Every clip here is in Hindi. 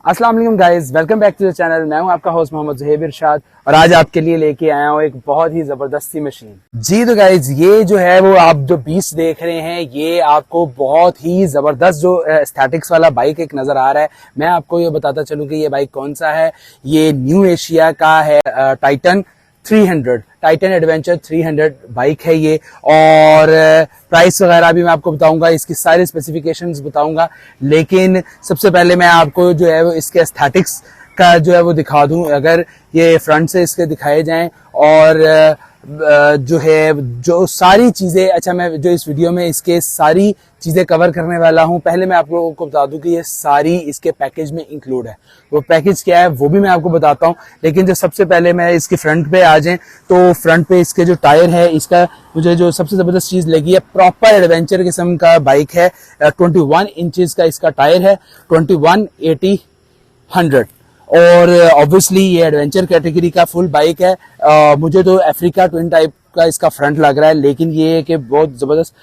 अस्सलाम वालेकुम guys, welcome back to the channel. मैं हूं आपका होस्ट मोहम्मद ज़ुहैब इरशाद और आज आपके लिए लेके आया हूं एक बहुत ही जबरदस्त सी मशीन। जी तो गाइस, ये जो है वो आप जो बीस्ट देख रहे हैं, ये आपको बहुत ही जबरदस्त जो एस्थेटिक्स वाला बाइक एक नजर आ रहा है। मैं आपको ये बताता चलूं कि ये बाइक कौन सा है। ये न्यू एशिया का है, टाइटन 300, टाइटन एडवेंचर 300 बाइक है ये। और प्राइस वगैरह भी मैं आपको बताऊंगा, इसकी सारी स्पेसिफिकेशंस बताऊंगा। लेकिन सबसे पहले मैं आपको जो है वो इसके एस्थेटिक्स का जो है वो दिखा दूं। अगर ये फ्रंट से इसके दिखाए जाएं और जो है जो सारी चीजें, अच्छा मैं जो इस वीडियो में इसके सारी चीजें कवर करने वाला हूं, पहले मैं आप लोगों को बता दूं कि ये सारी इसके पैकेज में इंक्लूड है। वो पैकेज क्या है वो भी मैं आपको बताता हूं। लेकिन जो सबसे पहले मैं इसके फ्रंट पे आ जाएं, तो फ्रंट पे इसके जो टायर है, इसका मुझे जो सबसे जबरदस्त चीज लगी है, प्रॉपर एडवेंचर किस्म का बाइक है। 21 इंचेस का इसका टायर है, 21, 80, 100। और ऑब्वियसली ये एडवेंचर कैटेगरी का फुल बाइक है। मुझे तो अफ्रीका ट्विन टाइप का इसका फ्रंट लग रहा है, लेकिन ये कि बहुत जबरदस्त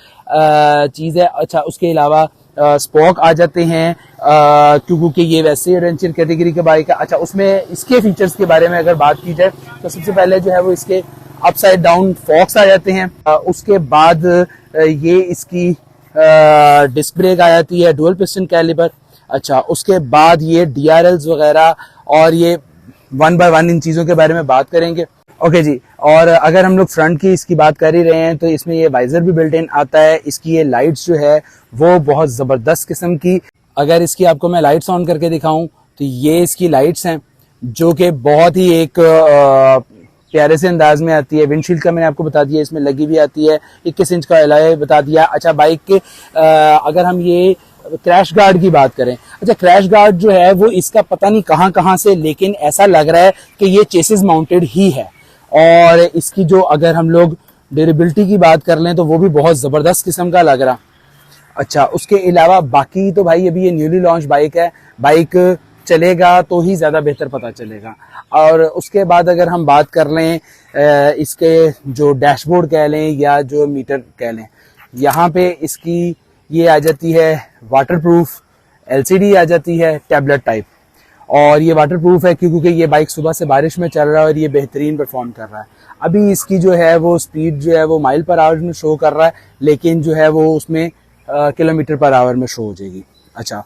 चीज है। अच्छा, उसके अलावा स्पोक आ जाते हैं, क्योंकि ये वैसे एडवेंचर कैटेगरी का बाइक है। अच्छा, उसमें इसके फीचर्स के बारे में अगर बात की जाए तो सबसे पहले जो है वो इसके अपसाइड डाउन फॉक्स आ जाते हैं। उसके बाद ये इसकी डिस्क ब्रेक आ जाती है, डुअल पिस्टन कैलिबर। अच्छा, उसके बाद ये DRLs वगैरह और ये 1x1 इन चीजों के बारे में बात करेंगे। ओके जी, और अगर हम लोग फ्रंट की इसकी बात कर ही रहे हैं तो इसमें ये वाइजर भी बिल्ट इन आता है। इसकी ये लाइट्स जो है वो बहुत जबरदस्त किस्म की, अगर इसकी आपको मैं लाइट्स ऑन करके दिखाऊं तो ये इसकी लाइट्स हैं जो कि बहुत ही एक प्यारे से अंदाज में आती है। विंडशील्ड का मैंने आपको बता दिया, इसमें लगी भी आती है। 21 इंच का एलॉय बता दिया। अच्छा, बाइक के अगर हम ये क्रैश गार्ड की बात करें, अच्छा क्रैश गार्ड जो है वो इसका पता नहीं कहां से, लेकिन ऐसा लग रहा है कि ये चेसिस माउंटेड ही है। और इसकी जो अगर हम लोग ड्यूरेबिलिटी की बात कर लें तो वो भी बहुत जबरदस्त किस्म का लग रहा। अच्छा, उसके अलावा बाकी तो भाई अभी ये न्यूली लॉन्च बाइक है, बाइक चलेगा तो ही ज्यादा बेहतर पता चलेगा। और उसके बाद अगर हम बात कर लें इसके जो डैशबोर्ड कह लें या जो मीटर कह लें, यहाँ पे इसकी ये आ जाती है वाटरप्रूफ LCD आ जाती है टैबलेट टाइप। और ये वाटरप्रूफ है क्योंकि ये बाइक सुबह से बारिश में चल रहा है और ये बेहतरीन परफॉर्म कर रहा है। अभी इसकी जो है वो स्पीड जो है वो माइल पर आवर में शो कर रहा है, लेकिन जो है वो उसमें किलोमीटर पर आवर में शो हो जाएगी। अच्छा,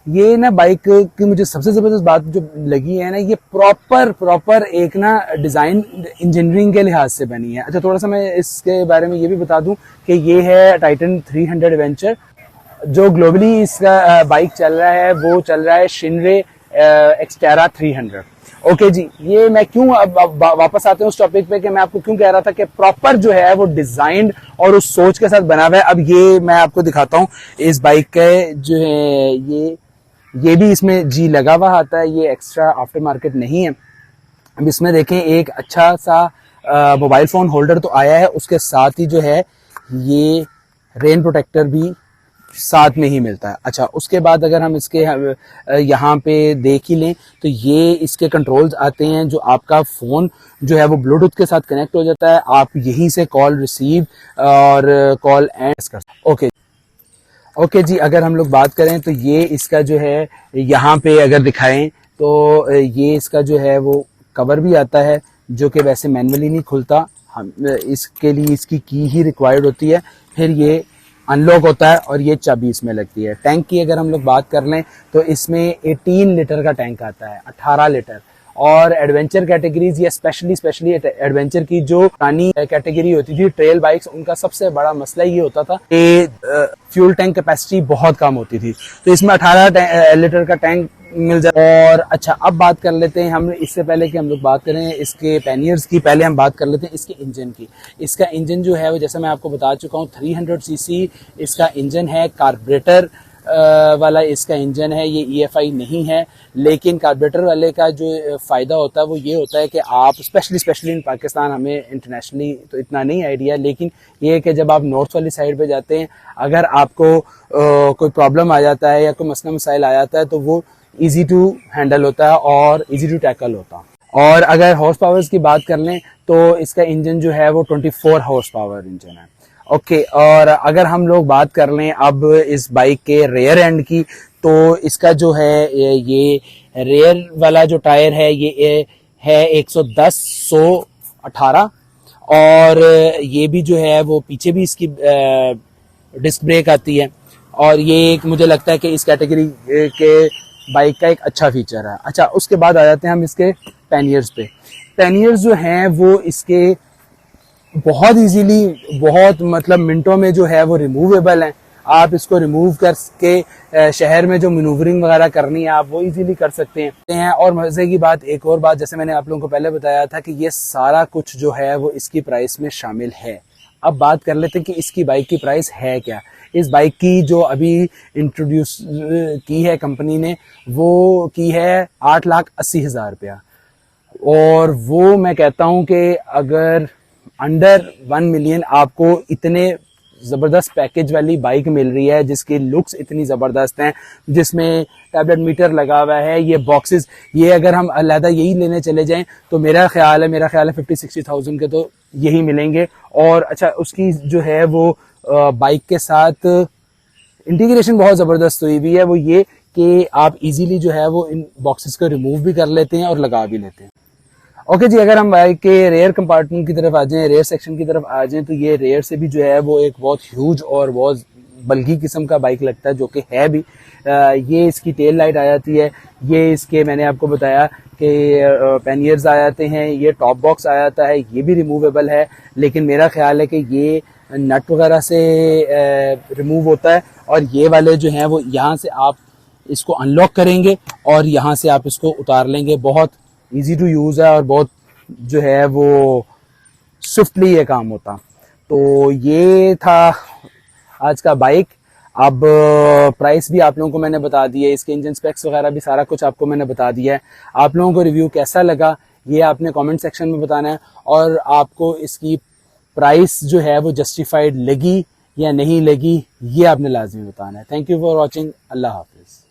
ये ना बाइक की मुझे सबसे जबरदस्त बात जो लगी है ना, ये प्रॉपर एक ना डिजाइन इंजीनियरिंग के लिहाज से बनी है। अच्छा, थोड़ा सा मैं इसके बारे में ये भी बता दूं कि ये है टाइटन 300 एडवेंचर। जो ग्लोबली इसका बाइक चल रहा है वो चल रहा है शिनरे एक्सटेरा 300। ओके जी, ये मैं क्यों अब वापस आते हैं उस टॉपिक पे कि मैं आपको क्यों कह रहा था कि प्रॉपर जो है वो डिजाइंड और उस सोच के साथ बना हुआ है। अब ये मैं आपको दिखाता हूँ इस बाइक के जो है ये भी इसमें जी लगा हुआ आता है, ये एक्स्ट्रा आफ्टर मार्केट नहीं है। अब इसमें देखें एक अच्छा सा मोबाइल फोन होल्डर तो आया है, उसके साथ ही जो है ये रेन प्रोटेक्टर भी साथ में ही मिलता है। अच्छा, उसके बाद अगर हम इसके यहाँ पे देख ही लें तो ये इसके कंट्रोल्स आते हैं, जो आपका फोन जो है वो ब्लूटूथ के साथ कनेक्ट हो जाता है। आप यहीं से कॉल रिसीव और कॉल एंड कर सकते। ओके जी, अगर हम लोग बात करें तो ये इसका जो है यहाँ पे अगर दिखाएं तो ये इसका जो है वो कवर भी आता है, जो कि वैसे मैनुअली नहीं खुलता, हम इसके लिए इसकी की ही रिक्वायर्ड होती है। फिर ये अनलॉक होता है और ये चाबी इसमें लगती है। टैंक की अगर हम लोग बात कर लें तो इसमें 18 लीटर का टैंक आता है, 18 लीटर। और एडवेंचर कैटेगरीज या स्पेशली एडवेंचर की जो पुरानी कैटेगरी होती थी ट्रेल बाइक्स, उनका सबसे बड़ा मसला ये होता था कि फ्यूल टैंक कैपेसिटी बहुत कम होती थी, तो इसमें 18 लीटर का टैंक मिल जाए। और अच्छा, अब बात कर लेते हैं हम, इससे पहले कि हम लोग बात करें इसके पैनियर्स की, पहले हम बात कर लेते हैं इसके इंजन की। इसका इंजन जो है वो जैसा मैं आपको बता चुका हूँ 300 सीसी इसका इंजन है, कार्बोरेटर वाला इसका इंजन है। ये EFI नहीं है, लेकिन कार्बोरेटर वाले का जो फायदा होता है वो ये होता है कि आप स्पेशली इन पाकिस्तान, हमें इंटरनेशनली तो इतना नहीं आइडिया, लेकिन ये है कि जब आप नॉर्थ वाली साइड पे जाते हैं, अगर आपको कोई प्रॉब्लम आ जाता है या कोई मसला मसाइल आ जाता है तो वो इजी टू हैंडल होता है और इजी टू टैकल होता है। और अगर हॉर्स पावर्स की बात कर लें तो इसका इंजन जो है वो 24 हॉर्स पावर इंजन है। ओके, और अगर हम लोग बात कर लें अब इस बाइक के रेयर एंड की, तो इसका जो है ये रेयर वाला जो टायर है ये है 110/118 और ये भी जो है वो पीछे भी इसकी डिस्क ब्रेक आती है और ये एक मुझे लगता है कि इस कैटेगरी के बाइक का एक अच्छा फीचर है। अच्छा, उसके बाद आ जाते हैं हम इसके पैनियर्स पे। पैनियर्स जो हैं वो इसके बहुत इजीली, बहुत मतलब मिनटों में जो है वो रिमूवेबल हैं। आप इसको रिमूव करके शहर में जो मैनूवरिंग वगैरह करनी है आप वो इजीली कर सकते हैं। और मजे की बात, एक और बात, जैसे मैंने आप लोगों को पहले बताया था कि ये सारा कुछ जो है वो इसकी प्राइस में शामिल है। अब बात कर लेते हैं कि इसकी बाइक की प्राइस है क्या। इस बाइक की जो अभी इंट्रोड्यूस की है कंपनी ने वो की है 8,80,000 रुपया और वो मैं कहता हूं कि अगर अंडर 1 मिलियन आपको इतने ज़बरदस्त पैकेज वाली बाइक मिल रही है जिसकी लुक्स इतनी ज़बरदस्त हैं, जिसमें टैबलेट मीटर लगा हुआ है, ये बॉक्सेस, ये अगर हम अलहदा यही लेने चले जाएं तो मेरा ख्याल है 50-60,000 के तो यही मिलेंगे। और अच्छा, उसकी जो है वो बाइक के साथ इंटीग्रेशन बहुत ज़बरदस्त हुई हुई है, वो ये कि आप इजीली जो है वो इन बॉक्सेस को रिमूव भी कर लेते हैं और लगा भी लेते हैं। ओके जी, अगर हम बाइक के रेयर कंपार्टमेंट की तरफ आ जाएं, रेयर सेक्शन की तरफ आ जाएं, तो ये रेयर से भी जो है वो एक बहुत ह्यूज और बहुत बल्कि किस्म का बाइक लगता है, जो कि है भी। ये इसकी टेल लाइट आ जाती है, ये इसके मैंने आपको बताया कि पैनियर्स आ जाते हैं, ये टॉप बॉक्स आ जाता है, ये भी रिमूवेबल है, लेकिन मेरा ख्याल है कि ये नट वगैरह से रिमूव होता है और ये वाले जो हैं वो यहाँ से आप इसको अनलॉक करेंगे और यहाँ से आप इसको उतार लेंगे। बहुत इजी टू यूज़ है और बहुत जो है वो स्विफ्टली ये काम होता। तो ये था आज का बाइक। अब प्राइस भी आप लोगों को मैंने बता दिया है, इसके इंजन स्पेक्स वगैरह भी सारा कुछ आपको मैंने बता दिया है। आप लोगों को रिव्यू कैसा लगा ये आपने कमेंट सेक्शन में बताना है और आपको इसकी प्राइस जो है वो जस्टिफाइड लगी या नहीं लगी ये आपने लाजमी बताना है। Thank you for watching. अल्लाह हाफिज़।